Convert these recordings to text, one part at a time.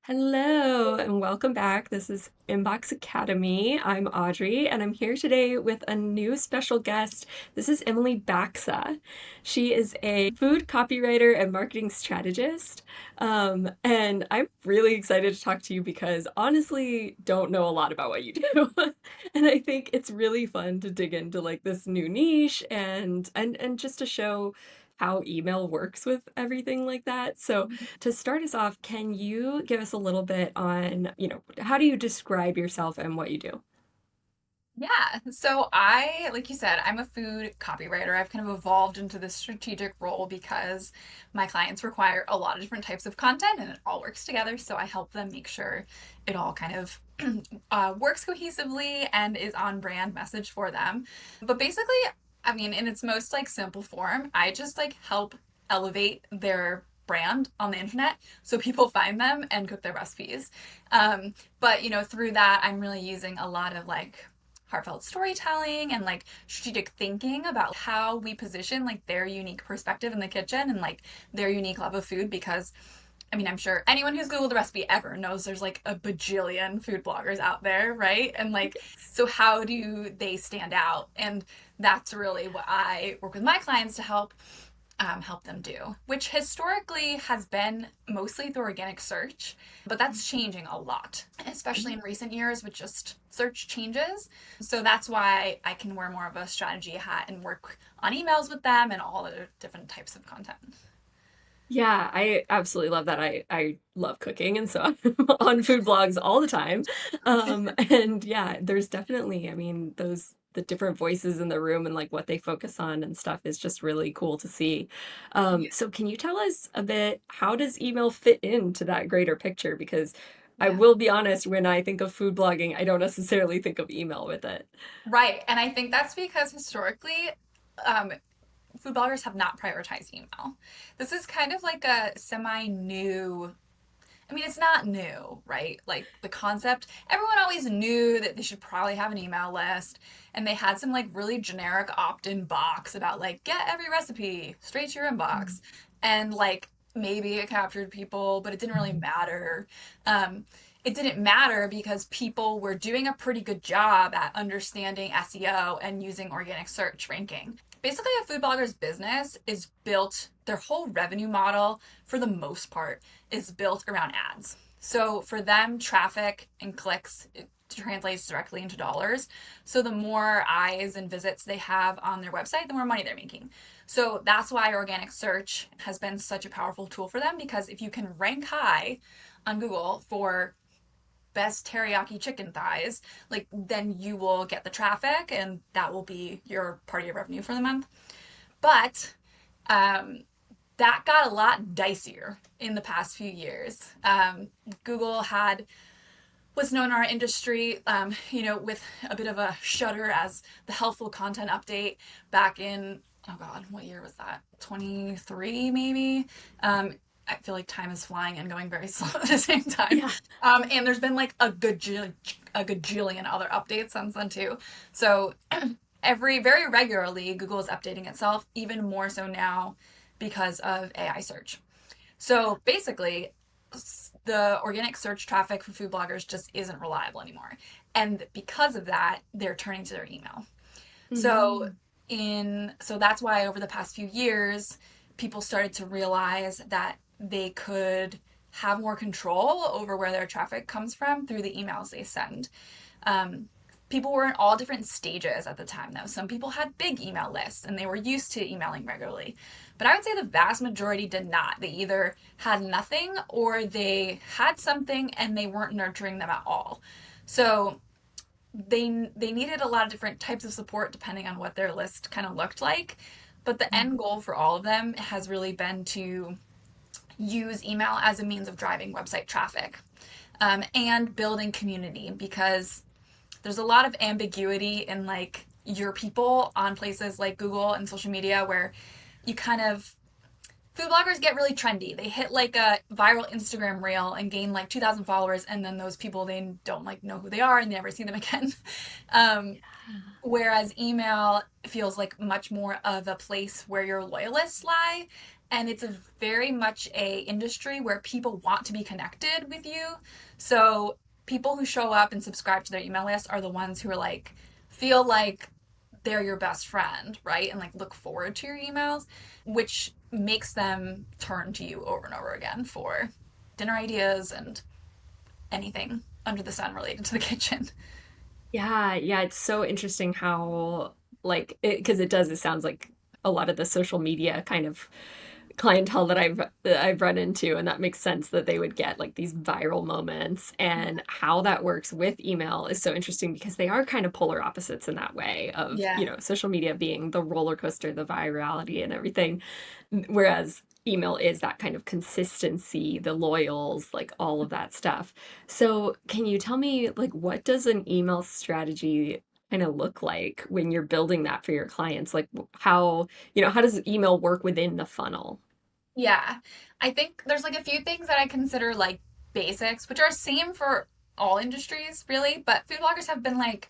Hello and welcome back. This is Inbox Academy. I'm Audrey and I'm here today with a new special guest. This is Emily Baksa. She is a food copywriter and marketing strategist. And I'm really excited to talk to you because honestly don't know a lot about what you do. And I think it's really fun to dig into like this new niche and just to show how email works with everything like that. So to start us off, can you give us a little bit on, how do you describe yourself and what you do? Yeah. Like you said, I'm a food copywriter. I've kind of evolved into this strategic role because my clients require a lot of different types of content and it all works together. So I help them make sure it all kind of works cohesively and is on brand message for them. But basically, I mean, in its most like simple form, I just like help elevate their brand on the internet so people find them and cook their recipes. But through that, I'm really using a lot of like heartfelt storytelling and like strategic thinking about how we position like their unique perspective in the kitchen and like their unique love of food because I mean, I'm sure anyone who's Googled a recipe ever knows there's like a bajillion food bloggers out there, right? And like, so how do they stand out? And that's really what I work with my clients to help them do, which historically has been mostly through organic search, but that's changing a lot, especially in recent years with just search changes. So that's why I can wear more of a strategy hat and work on emails with them and all the different types of content. Yeah, I absolutely love that. I love cooking, and so I'm on food blogs all the time. And yeah, there's definitely, I mean, the different voices in the room and like what they focus on and stuff is just really cool to see. So can you tell us a bit, how does email fit into that greater picture? Because I Yeah. will be honest, when I think of food blogging, I don't necessarily think of email with it. Right. And I think that's because historically, um, food bloggers have not prioritized email. This is kind of like a semi new. I mean, it's not new, right? Like the concept, everyone always knew that they should probably have an email list. And they had some like really generic opt in box about like, get every recipe straight to your inbox. And like, maybe it captured people, but it didn't really matter. Um, it didn't matter because people were doing a pretty good job at understanding SEO and using organic search ranking. Basically, a food blogger's business is built, their whole revenue model, for the most part, is built around ads. So for them, traffic and clicks it translates directly into dollars. So the more eyes and visits they have on their website, the more money they're making. So that's why organic search has been such a powerful tool for them because if you can rank high on Google for best teriyaki chicken thighs, like then you will get the traffic and that will be your part of your revenue for the month. But um, that got a lot dicier in the past few years. Google had what's known in our industry, with a bit of a shudder as the helpful content update back in, oh God, what year was that? 23 maybe? I feel like time is flying and going very slow at the same time. Yeah. And there's been like a gajillion other updates since then too. So very regularly, Google is updating itself, even more so now because of AI search. So basically, the organic search traffic for food bloggers just isn't reliable anymore. And because of that, they're turning to their email. So Mhm. so that's why over the past few years, people started to realize that they could have more control over where their traffic comes from through the emails they send. Um, People were in all different stages at the time, though. Some people had big email lists and they were used to emailing regularly. But I would say the vast majority did not. They either had nothing or they had something and they weren't nurturing them at all. So they needed a lot of different types of support depending on what their list kind of looked like. But the end goal for all of them has really been to use email as a means of driving website traffic and building community because there's a lot of ambiguity in like your people on places like Google and social media where you kind of food bloggers get really trendy. They hit like a viral Instagram reel and gain like 2,000 followers, and then those people they don't like know who they are and they never see them again. Um, Whereas email feels like much more of a place where your loyalists lie, and it's a very much a industry where people want to be connected with you. So people who show up and subscribe to their email list are the ones who are like feel like they're your best friend, right? And like look forward to your emails, which makes them turn to you over and over again for dinner ideas and anything under the sun related to the kitchen. Yeah, yeah, it's so interesting how like because it sounds like a lot of the social media kind of clientele that I've run into, and that makes sense that they would get like these viral moments, and how that works with email is so interesting because they are kind of polar opposites in that way of, Yeah. social media being the roller coaster, the virality and everything, whereas email is that kind of consistency, the loyals, like all of that stuff. So, can you tell me like what does an email strategy kind of look like when you're building that for your clients? Like how does email work within the funnel? Yeah. I think there's like a few things that I consider like basics, which are same for all industries really, but food bloggers have been like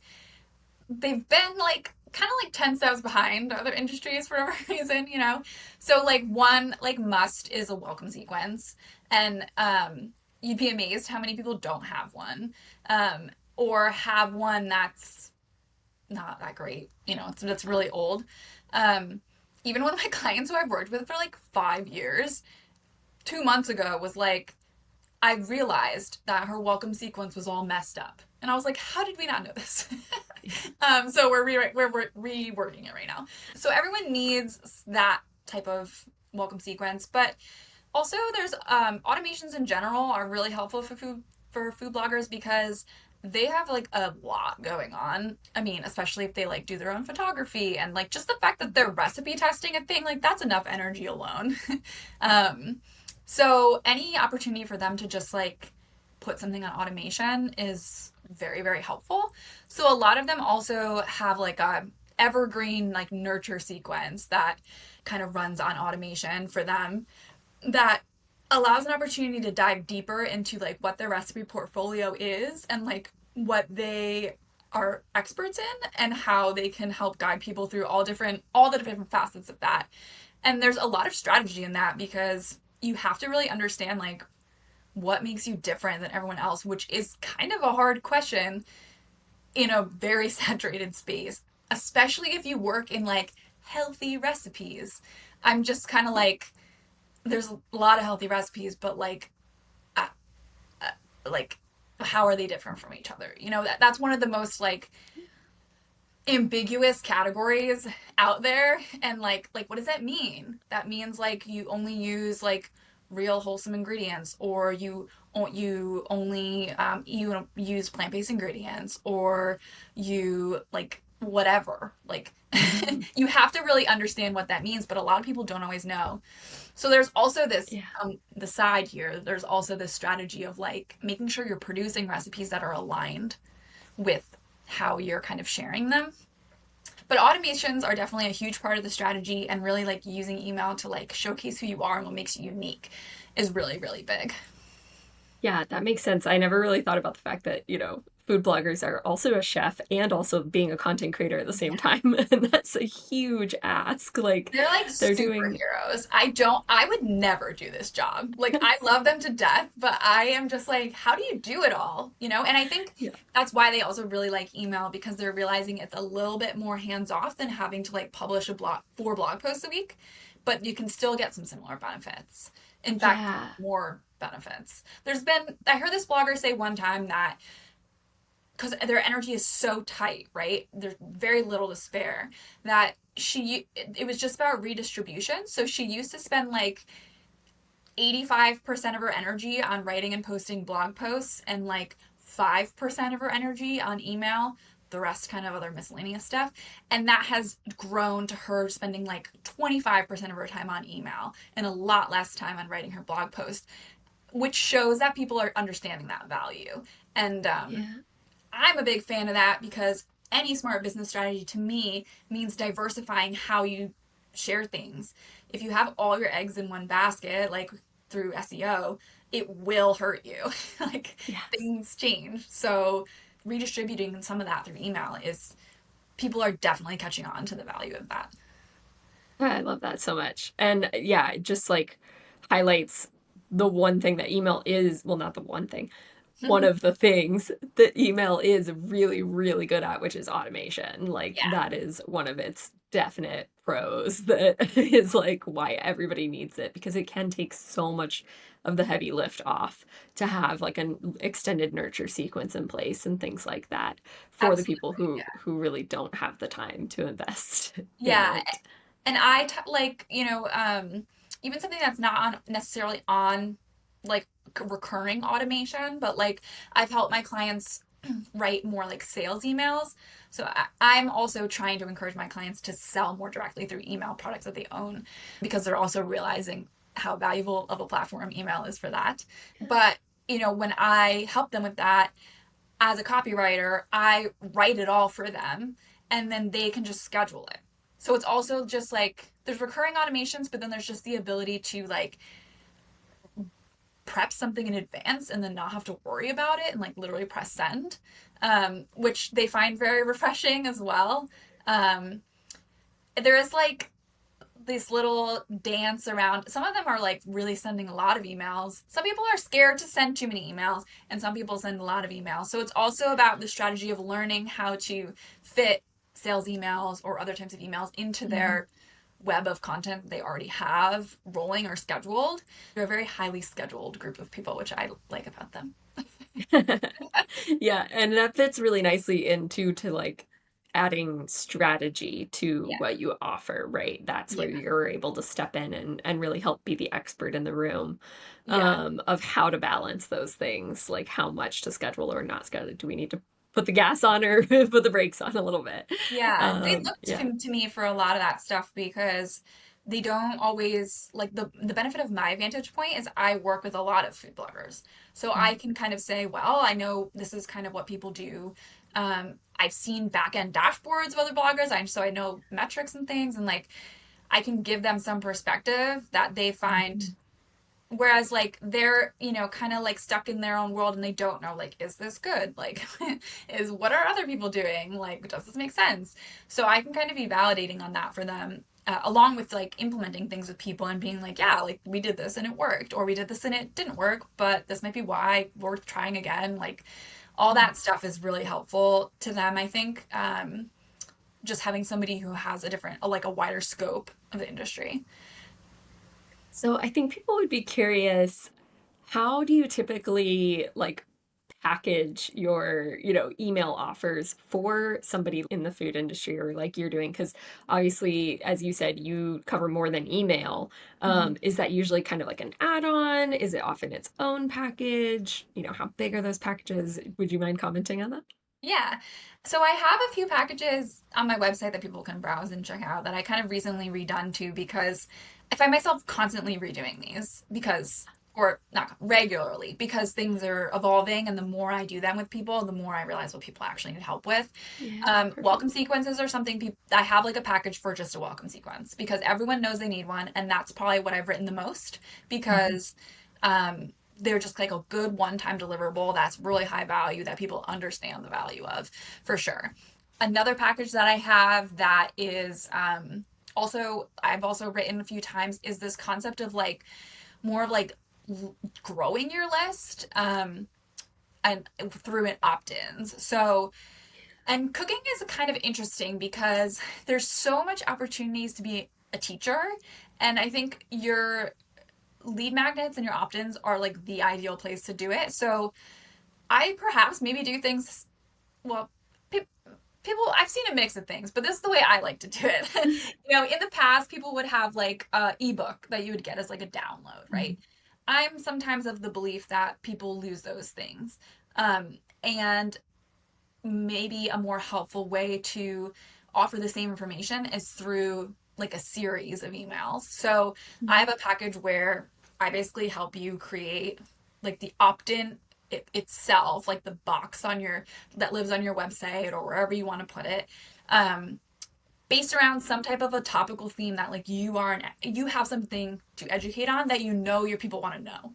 they've been like kind of like 10 steps behind other industries for whatever reason, you know? So like one like must is a welcome sequence. And you'd be amazed how many people don't have one. Or have one that's not that great, you know, that's really old. Um, Even one of my clients who I've worked with for like 5 years, 2 months ago was like, I realized that her welcome sequence was all messed up. And I was like, how did we not know this? So we're reworking it right now. So everyone needs that type of welcome sequence, but also there's automations in general are really helpful for food bloggers because they have like a lot going on. I mean, especially if they like do their own photography and like just the fact that they're recipe testing a thing, like that's enough energy alone. um, so any opportunity for them to just like put something on automation is very, very helpful. So a lot of them also have like a evergreen like nurture sequence that kind of runs on automation for them that allows an opportunity to dive deeper into like what their recipe portfolio is and like what they are experts in and how they can help guide people through all the different facets of that. And there's a lot of strategy in that because you have to really understand like what makes you different than everyone else, which is kind of a hard question in a very saturated space, especially if you work in like healthy recipes. I'm just kind of like there's a lot of healthy recipes, but uh, like how are they different from each other? You know, that's one of the most like ambiguous categories out there. And like what does that mean? That means like you only use like real wholesome ingredients, or you only you use plant-based ingredients, or you like whatever. Like Mm, you have to really understand what that means, but a lot of people don't always know. So there's also this yeah. the side here. There's also this strategy of like making sure you're producing recipes that are aligned with how you're kind of sharing them. But automations are definitely a huge part of the strategy, and really like using email to like showcase who you are and what makes you unique is really, really big. Yeah, that makes sense. I never really thought about the fact that, food bloggers are also a chef and also being a content creator at the same Yeah. time. And that's a huge ask. Like They're like they're doing, superheroes. I would never do this job. Like, I love them to death, but I am just like, how do you do it all? You know? And I think yeah. that's why they also really like email because they're realizing it's a little bit more hands off than having to like publish 4 blog posts a week, but you can still get some similar benefits. In fact, Yeah. more benefits. I heard this blogger say one time that because their energy is so tight, right? There's very little to spare. That it was just about redistribution. So she used to spend like 85% of her energy on writing and posting blog posts and like 5% of her energy on email, the rest kind of other miscellaneous stuff. And that has grown to her spending like 25% of her time on email and a lot less time on writing her blog post, which shows that people are understanding that value. And Yeah. I'm a big fan of that because any smart business strategy to me means diversifying how you share things. If you have all your eggs in one basket, like through SEO, it will hurt you. Like Yes. things change. So redistributing some of that through email is people are definitely catching on to the value of that. I love that so much. And yeah, it just like highlights the one thing that email is, well, not the one thing, one of the things that email is really, really good at, which is automation. Like Yeah, that is one of its definite pros that is like why everybody needs it because it can take so much of the heavy lift off to have like an extended nurture sequence in place and things like that for the people absolutely. who really don't have the time to invest in Yeah. it. And like, even something that's not on necessarily on like recurring automation, but like I've helped my clients write more like sales emails. So I'm also trying to encourage my clients to sell more directly through email products that they own because they're also realizing how valuable of a platform email is for that. But, when I help them with that, as a copywriter, I write it all for them and then they can just schedule it. So it's also just like there's recurring automations, but then there's just the ability to like prep something in advance and then not have to worry about it and like literally press send, which they find very refreshing as well. Um, there is like this little dance around. Some of them are like really sending a lot of emails. Some people are scared to send too many emails, and some people send a lot of emails. So it's also about the strategy of learning how to fit sales emails or other types of emails into Mhm. their web of content they already have rolling or scheduled. They're a very highly scheduled group of people, which I like about them. Yeah, and that fits really nicely into to like adding strategy to Yeah. what you offer, right? That's where Yeah. you're able to step in and really help be the expert in the room Yeah. of how to balance those things, like how much to schedule or not schedule. Do we need to put the gas on or put the brakes on a little bit? Yeah, they look Yeah. to me for a lot of that stuff because they don't always like the benefit of my vantage point is I work with a lot of food bloggers. So I Mhm. can kind of say, well, I know this is kind of what people do. I've seen back end dashboards of other bloggers, so I know metrics and things, and like I can give them some perspective that they find. Mhm. Whereas like they're, kind of like stuck in their own world and they don't know like, is this good? Like, is what are other people doing? Like, does this make sense? So I can kind of be validating on that for them, along with like implementing things with people and being like, yeah, like we did this and it worked, or we did this and it didn't work, but this might be why we're trying again. Like, all that stuff is really helpful to them, I think. Just having somebody who has like a wider scope of the industry. So I think people would be curious, how do you typically like package your, email offers for somebody in the food industry or like you're doing? Because obviously, as you said, you cover more than email. Mhm. Is that usually kind of like an add-on? Is it often its own package? How big are those packages? Would you mind commenting on that? Yeah. So I have a few packages on my website that people can browse and check out that I kind of recently redone too because I find myself constantly redoing these or not regularly, because things are evolving and the more I do them with people, the more I realize what people actually need help with. Yeah, Welcome perfect. sequences are something I have like a package for just a welcome sequence because everyone knows they need one, and that's probably what I've written the most Mhm. because um, they're just like a good one-time deliverable that's really high value that people understand the value of for sure. Another package that I have that is also I've also written a few times is this concept of like more of like growing your list and through an opt-ins. So and cooking is kind of interesting because there's so much opportunities to be a teacher. And I think your lead magnets and your opt ins are like the ideal place to do it. So I perhaps maybe do things, well, pe- people, I've seen a mix of things, but this is the way I like to do it. In the past, people would have like a ebook that you would get as like a download, right? Mhm. I'm sometimes of the belief that people lose those things. And maybe a more helpful way to offer the same information is through like a series of emails. So I have a package where I basically help you create like the opt-in itself, like the box on your that lives on your website or wherever you want to put it. Um, Based around some type of a topical theme that like you have something to educate on that your people want to know.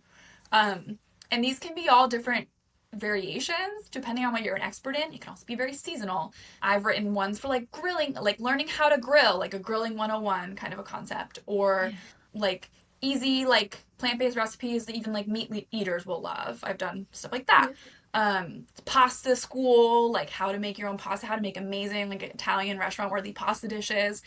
Um, and these can be all different. variations depending on what you're an expert in. It can also be very seasonal. I've written ones for like grilling, like learning how to grill, like a grilling 101 kind of a concept, or Yeah. like easy, like plant-based recipes that even like meat eaters will love. I've done stuff like that. Yeah. Pasta school, like how to make your own pasta, how to make amazing, like Italian restaurant worthy pasta dishes.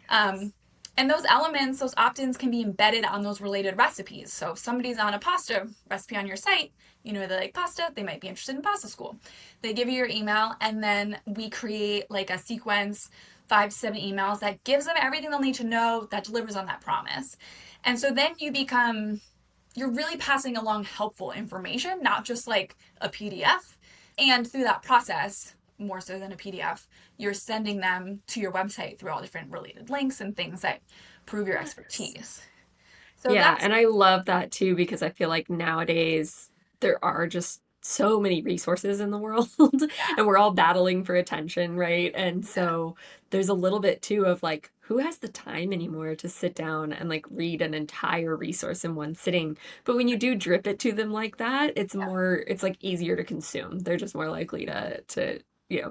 Um, and those elements, those opt-ins can be embedded on those related recipes. So if somebody's on a pasta recipe on your site, you know, they like pasta, they might be interested in pasta school. They give you your email, and then we create like a sequence, 5 to 7 emails that gives them everything they'll need to know that delivers on that promise. And so then you're really passing along helpful information, not just like a PDF. And through that process, more so than a PDF, you're sending them to your website through all different related links and things that prove your Yes. expertise. So Yeah, that's, and I love that too because I feel like nowadays there are just so many resources in the world yeah, and we're all battling for attention, right? And yeah, so there's a little bit too of like who has the time anymore to sit down and like read an entire resource in one sitting. But when you do drip it to them like that, it's like easier to consume. They're just more likely to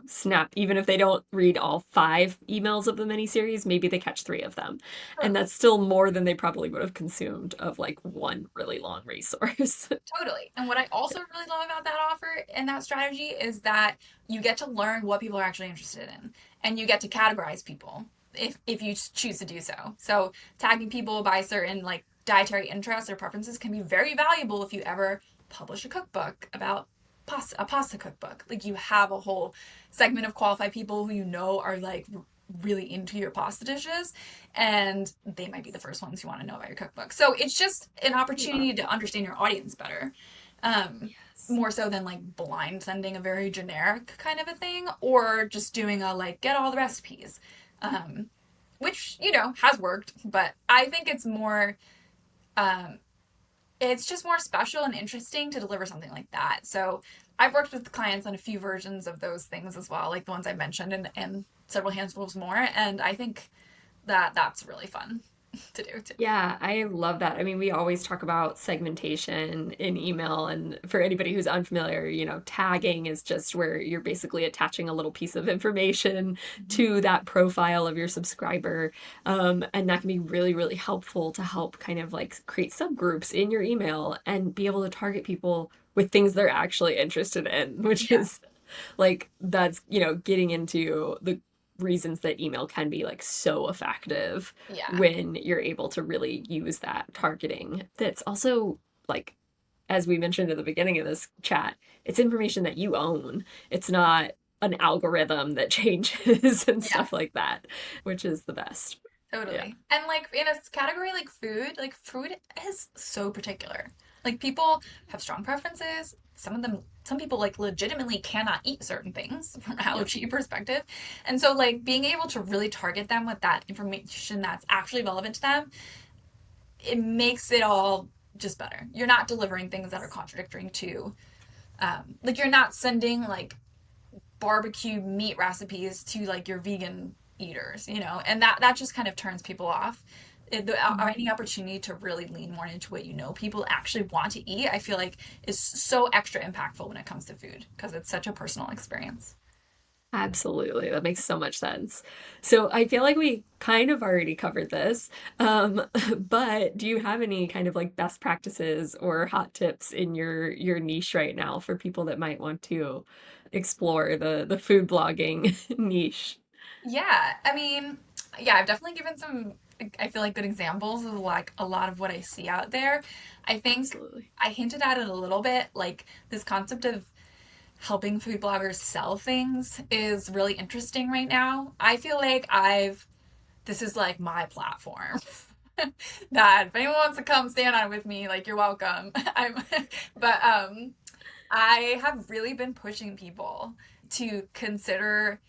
snap even if they don't read all 5 emails of the miniseries, maybe they catch 3 of them. And totally. that's still more than they probably would have consumed of like one really long resource. Totally. And what I also really love about that offer and that strategy is that you get to learn what people are actually interested in, and you get to categorize people if you choose to do so. So tagging people by certain like dietary interests or preferences can be very valuable if you ever publish a cookbook about a pasta cookbook. Like you have a whole segment of qualified people who you know are like really into your pasta dishes, and they might be the first ones you want to know about your cookbook. So it's just an Love opportunity to that. understand your audience better. Um, Yes. More so than like blind sending a very generic kind of a thing, or just doing a like get all the recipes, um, which you know has worked, but I think um, it's just more special and interesting to deliver something like that. So I've worked with clients on a few versions of those things as well, like the ones I mentioned, and several handfuls more. And I think that that's really fun to do too. Yeah, I love that. I mean, we always talk about segmentation in email, and for anybody who's unfamiliar, tagging is just where you're basically attaching a little piece of information Mhm. to that profile of your subscriber. And that can be really, really helpful to help kind of like create subgroups in your email and be able to target people with things they're actually interested in, which Yeah, is like that's getting into the reasons that email can be like so effective yeah, when you're able to really use that targeting. That's also like, as we mentioned at the beginning of this chat, it's information that you own. It's not an algorithm that changes and yeah. stuff like that, which is the best. Yeah. Totally. And like in a category like food is so particular. Like people have strong preferences. Some people like legitimately cannot eat certain things from an Yep. allergy perspective. And so like being able to really target them with that information that's actually relevant to them, it makes it all just better. You're not delivering things that are contradictory to, like you're not sending like barbecue meat recipes to like your vegan eaters, you know, and that just kind of turns people off. Any opportunity to really lean more into what you know people actually want to eat, I feel like is so extra impactful when it comes to food because it's such a personal experience. Absolutely. That makes so much sense. So I feel like we kind of already covered this. Um, but do you have any kind of like best practices or hot tips in your niche right now for people that might want to explore the food blogging niche? Yeah, I mean, yeah, I've definitely given some, I feel like, good examples of like a lot of what I see out there. I think Absolutely. I hinted at it a little bit, like this concept of helping food bloggers sell things is really interesting right now. I feel like this is like my platform. That if anyone wants to come stand on it with me, like you're welcome. But I have really been pushing people to consider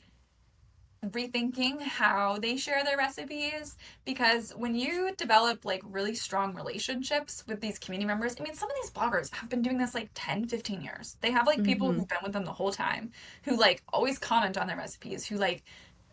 rethinking how they share their recipes, because when you develop like really strong relationships with these community members, I mean some of these bloggers have been doing this like 10, 15 years. They have like people Hmm. who've been with them the whole time, who like always comment on their recipes, who like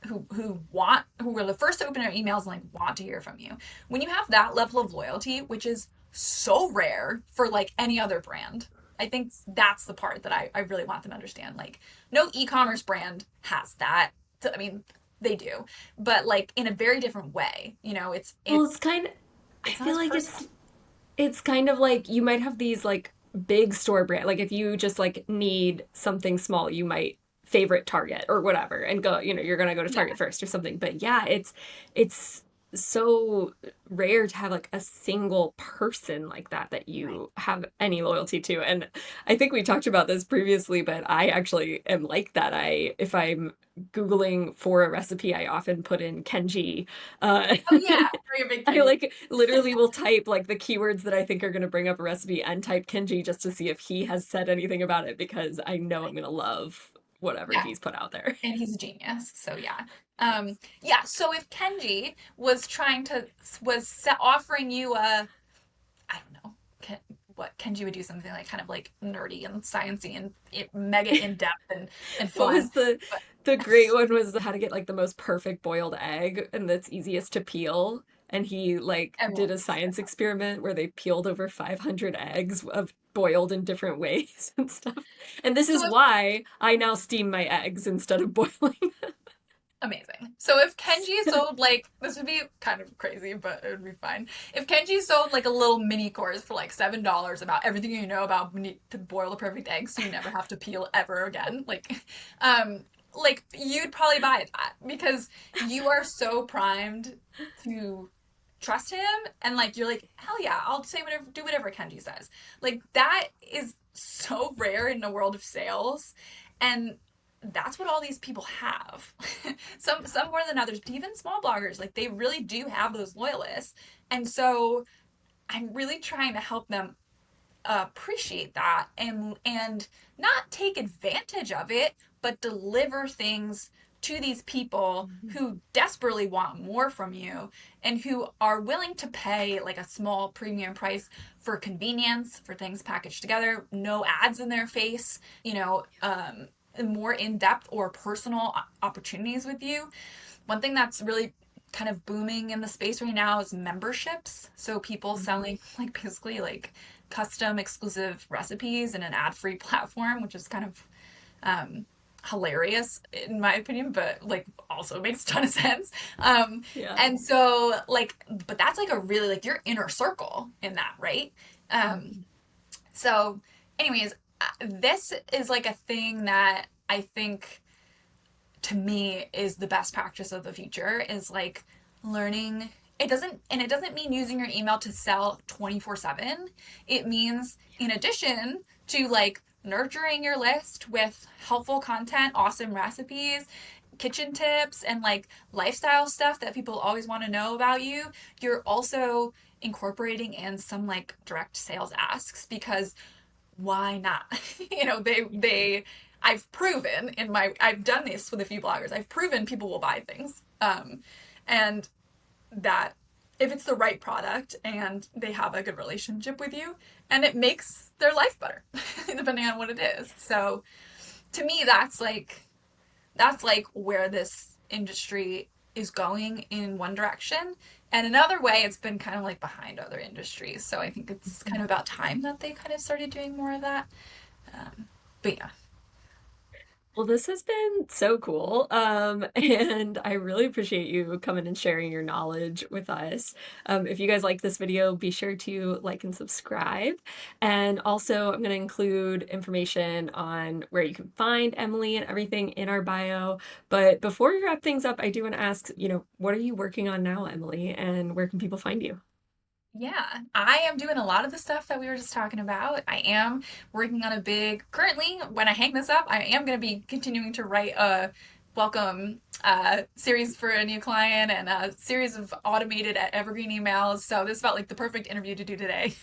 who were the first to open their emails and like want to hear from you. When you have that level of loyalty, which is so rare for like any other brand, I think that's the part that I really want them to understand. Like, no e-commerce brand has that. I mean, they do, but like in a very different way. You know, Well, it's kind of, I it's not feel as like personal. it's kind of like you might have these like big store brand. Like if you just like need something small, you might favorite Target or whatever and go, you're gonna go to Yeah, Target first or something. But yeah, it's so rare to have like a single person like that that right. you have any loyalty to. And I think we talked about this previously, but I actually am like that. If I'm Googling for a recipe, I often put in Kenji. Oh yeah, very big I Kenji. like literally will type like the keywords that I think are going to bring up a recipe and type Kenji just to see if he has said anything about it because I know I'm going to love whatever Yeah, he's put out there. and he's a genius. So yeah. Yeah, so if Kenji was offering you a, I don't know, what Kenji would do, something like kind of like nerdy and sciencey and mega in depth and What fun. was the But the great one was how to get like the most perfect boiled egg and that's easiest to peel. And he like did Emily a Baksa. science experiment where they peeled over 500 eggs of boiled in different ways and stuff. And this So is if why I now steam my eggs instead of boiling Amazing. So if Kenji them. sold like this would be kind of crazy, but it would be fine. If Kenji sold like a little mini course for like $7 about everything you know about to boil the perfect egg so you never have to peel ever again, um like you'd probably buy that because you are so primed to trust him and like you're like, hell yeah, I'll say whatever, do whatever Kenji says. Like that is so rare in the world of sales. And that's what all these people have. Some more than others, but even small bloggers, like they really do have those loyalists. And so I'm really trying to help them appreciate that and not take advantage of it, but deliver things to these people who desperately want more from you and who are willing to pay like a small premium price for convenience, for things packaged together, no ads in their face, more in-depth or personal opportunities with you. One thing that's really kind of booming in the space right now is memberships. So people selling like basically like custom exclusive recipes in an ad-free platform, which is kind of hilarious in my opinion, but like also makes a ton of sense. Yeah. And so like, but that's like a really like your inner circle in that, right? Um, Mhm. so, anyways, this is like a thing that I think to me is the best practice of the future is like learning. It doesn't mean using your email to sell 24/7. It means in addition to like nurturing your list with helpful content, awesome recipes, kitchen tips and like lifestyle stuff that people always want to know about you, you're also incorporating in some like direct sales asks because why not? They I've done this with a few bloggers. I've proven people will buy things. And that if it's the right product and they have a good relationship with you and it makes their life better depending on what it is. So to me that's like where this industry is going in one direction. And another way, it's been kind of like behind other industries. So I think it's kind of about time that they kind of started doing more of that. But yeah, Well, this has been so cool. And I really appreciate you coming and sharing your knowledge with us. If you guys like this video, be sure to like and subscribe. And also, I'm going to include information on where you can find Emily and everything in our bio. But before we wrap things up, I do want to ask, what are you working on now, Emily, and where can people find you? yeah, I am doing a lot of the stuff that we were just talking about. I am working on currently, when I hang this up, I am going to be continuing to write a welcome series for a new client and a series of automated evergreen emails. So this felt like the perfect interview to do today.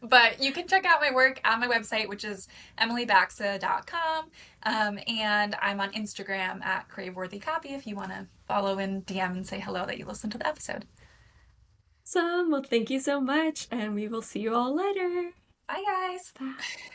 But you can check out my work on my website, which is emilybaksa.com. And I'm on Instagram at craveworthycopy if you want to follow and DM and say hello that you listened to the episode. Awesome. Well, thank you so much, and we will see you all later. Bye, guys. Bye.